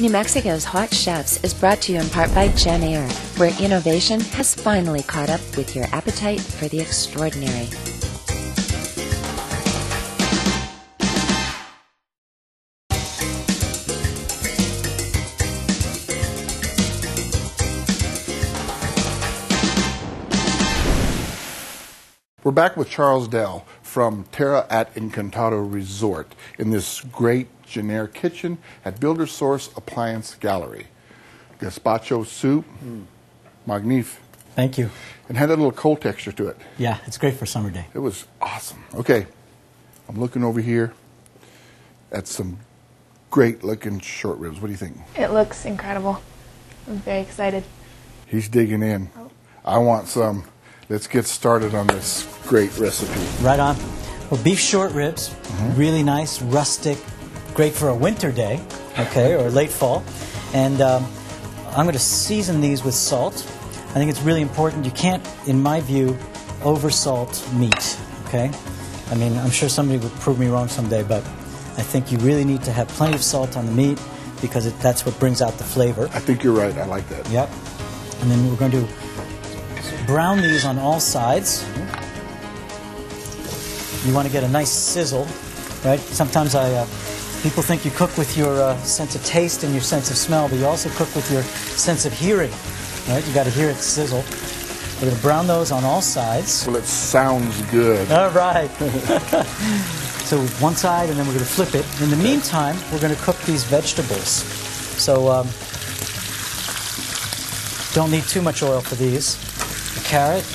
New Mexico's Hot Chefs is brought to you in part by Jemez, where innovation has finally caught up with your appetite for the extraordinary. We're back with Charles Dell from Terra.Encantado Resort in this great Jenner kitchen at Builder Source Appliance Gallery. Gazpacho soup, magnifique. Thank you. And had a little cold texture to it. Yeah, it's great for a summer day. It was awesome. Okay, I'm looking over here at some great looking short ribs. What do you think? It looks incredible. I'm very excited. He's digging in. I want some. Let's get started on this great recipe. Right on. Well, beef short ribs, really nice, rustic, great for a winter day, okay, or late fall. And I'm going to season these with salt. I think it's really important. You can't, in my view, over-salt meat, okay? I mean, I'm sure somebody would prove me wrong someday, but I think you really need to have plenty of salt on the meat because that's what brings out the flavor. I think you're right. I like that. Yep. And then we're going to brown these on all sides. You want to get a nice sizzle, right? Sometimes people think you cook with your sense of taste and your sense of smell, but you also cook with your sense of hearing, right? You got to hear it sizzle. We're going to brown those on all sides. Well, it sounds good. All right. So one side, and then we're going to flip it. In the meantime, we're going to cook these vegetables. So don't need too much oil for these. The carrot,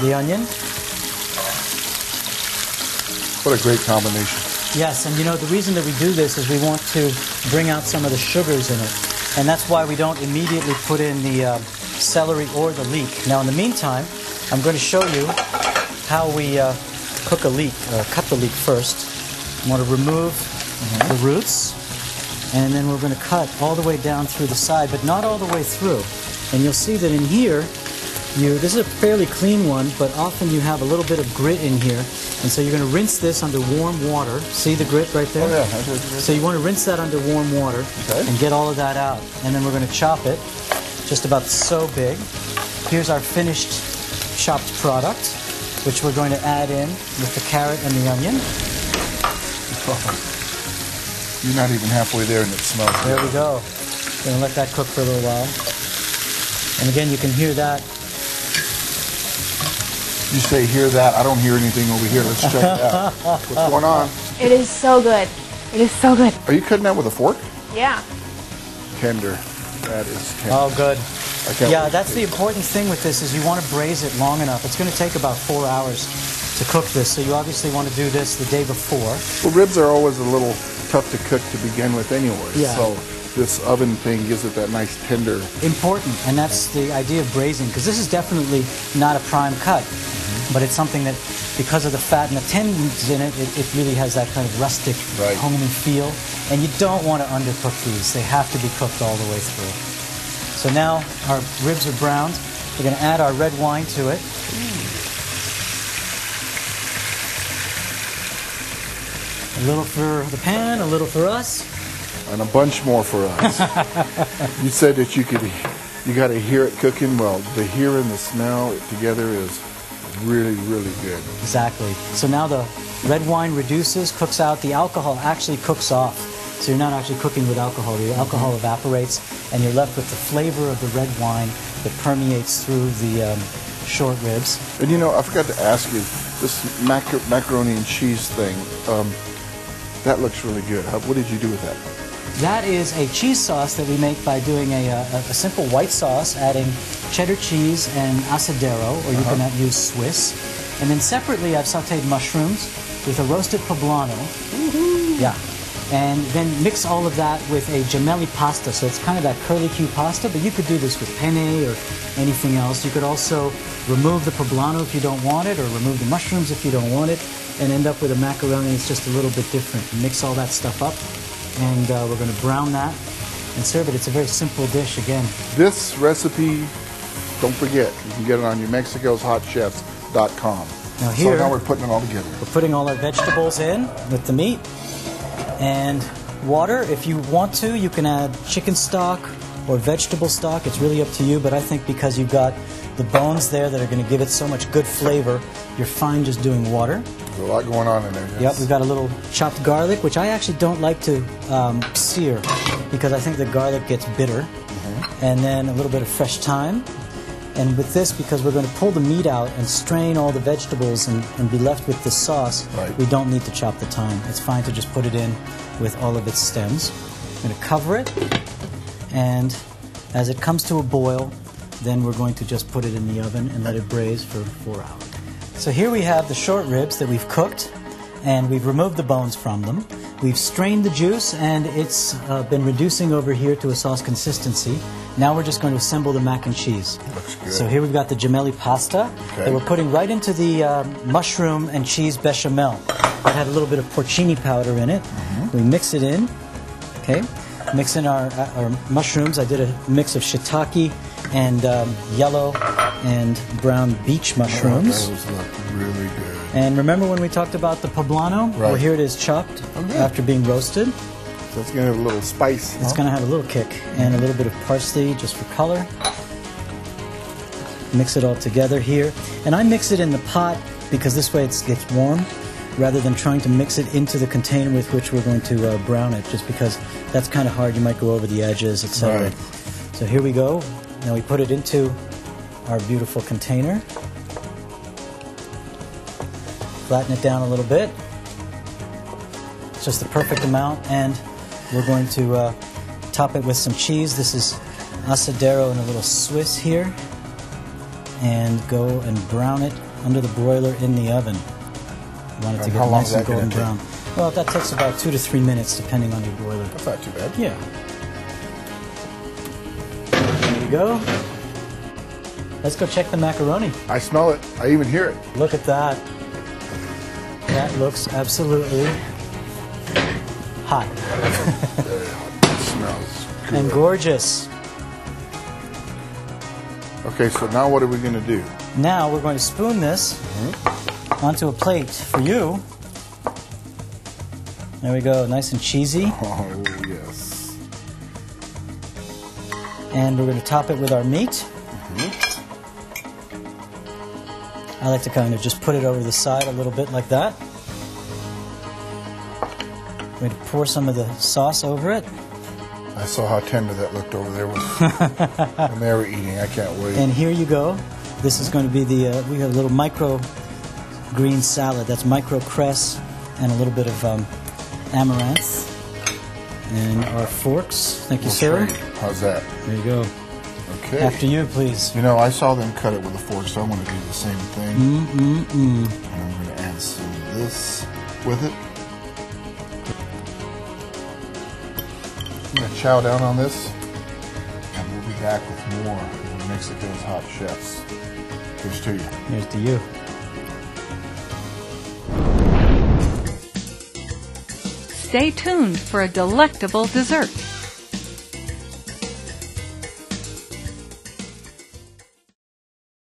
the onion. What a great combination. Yes, and you know, the reason that we do this is we want to bring out some of the sugars in it. And that's why we don't immediately put in the celery or the leek. Now, in the meantime, I'm going to show you how we cook a leek, or cut the leek first. I want to remove the roots. And then we're going to cut all the way down through the side, but not all the way through. And you'll see that in here, this is a fairly clean one, but often you have a little bit of grit in here. And so you're going to rinse this under warm water. See the grit right there? Oh, yeah. So you want to rinse that under warm water and get all of that out. And then we're going to chop it just about so big. Here's our finished chopped product, which we're going to add in with the carrot and the onion. You're not even halfway there and it smells good. There we go. Going to let that cook for a little while. And again, you can hear that. You say hear that, I don't hear anything over here. Let's check it out. What's going on? It is so good. It is so good. Are you cutting that with a fork? Yeah. Tender. That is tender. Oh, good. Yeah, wait that's the important thing with this is you want to braise it long enough. It's going to take about 4 hours to cook this, so you obviously want to do this the day before. Well, ribs are always a little tough to cook to begin with anyway. Yeah. So this oven thing gives it that nice tender. Important, and that's the idea of braising, because this is definitely not a prime cut, but it's something that, because of the fat and the tendons in it, it really has that kind of rustic, homey feel. And you don't want to undercook these. They have to be cooked all the way through. So now our ribs are browned. We're going to add our red wine to it. A little for the pan, a little for us. And a bunch more for us. You said that you got to hear it cooking. Well, the hear and the smell together is really, really good. Exactly. So now the red wine reduces, cooks out. The alcohol actually cooks off. So you're not actually cooking with alcohol. The alcohol evaporates, and you're left with the flavor of the red wine that permeates through the short ribs. And you know, I forgot to ask you, this macaroni and cheese thing, that looks really good. What did you do with that? That is a cheese sauce that we make by doing a simple white sauce, adding cheddar cheese and asadero, or you can use Swiss. And then separately, I've sautéed mushrooms with a roasted poblano. Yeah. And then mix all of that with a gemelli pasta. So it's kind of that curly-Q pasta, but you could do this with penne or anything else. You could also remove the poblano if you don't want it, or remove the mushrooms if you don't want it, and end up with a macaroni that's just a little bit different. Mix all that stuff up, and we're going to brown that and serve it. It's a very simple dish again. This recipe, don't forget, you can get it on newmexicoshotchefs.com. Now here, so now we're putting it all together. We're putting all our vegetables in with the meat. And water, if you want to, you can add chicken stock or vegetable stock. It's really up to you, but I think because you've got the bones there that are going to give it so much good flavor, you're fine just doing water. There's a lot going on in there. Yes. Yep, we've got a little chopped garlic, which I actually don't like to sear because I think the garlic gets bitter. And then a little bit of fresh thyme. And with this, because we're going to pull the meat out and strain all the vegetables and be left with the sauce, we don't need to chop the thyme. It's fine to just put it in with all of its stems. I'm going to cover it, and as it comes to a boil, then we're going to just put it in the oven and let it braise for 4 hours. So here we have the short ribs that we've cooked, and we've removed the bones from them. We've strained the juice, and it's been reducing over here to a sauce consistency. Now we're just going to assemble the mac and cheese. Looks good. So here we've got the gemelli pasta that we're putting right into the mushroom and cheese bechamel. That had a little bit of porcini powder in it. We mix it in. Okay, mix in our mushrooms. I did a mix of shiitake and yellow and brown beach mushrooms. Those look really good. And remember when we talked about the poblano? Right. Well, here it is chopped after being roasted. So it's going to have a little spice. It's going to have a little kick, and a little bit of parsley just for color. Mix it all together here. And I mix it in the pot because this way it gets warm, rather than trying to mix it into the container with which we're going to brown it, just because that's kind of hard. You might go over the edges, etc. Right. So here we go. Now we put it into our beautiful container. Flatten it down a little bit. It's just the perfect amount, and we're going to top it with some cheese. This is asadero and a little Swiss here. And go and brown it under the broiler in the oven. You want it to get nice and golden brown. Well, that takes about 2 to 3 minutes, depending on your broiler. That's not too bad. Yeah. There you go. Let's go check the macaroni. I smell it. I even hear it. Look at that. That looks absolutely hot. Very hot. It smells good. And gorgeous. Okay, so now what are we going to do? Now we're going to spoon this onto a plate for you. There we go, nice and cheesy. Oh, yes. And we're going to top it with our meat. I like to kind of just put it over the side a little bit like that. We're going to pour some of the sauce over it. I saw how tender that looked over there when they were eating. I can't wait. And here you go. This is going to be the, we have a little micro green salad. That's micro cress and a little bit of amaranth. And our forks. Thank you, sir. How's that? There you go. Okay. After you, please. You know, I saw them cut it with a fork, so I'm going to do the same thing. And I'm going to add some of this with it. I'm going to chow down on this, and we'll be back with more of Mexico's Hot Chefs. Here's to you. Here's to you. Stay tuned for a delectable dessert.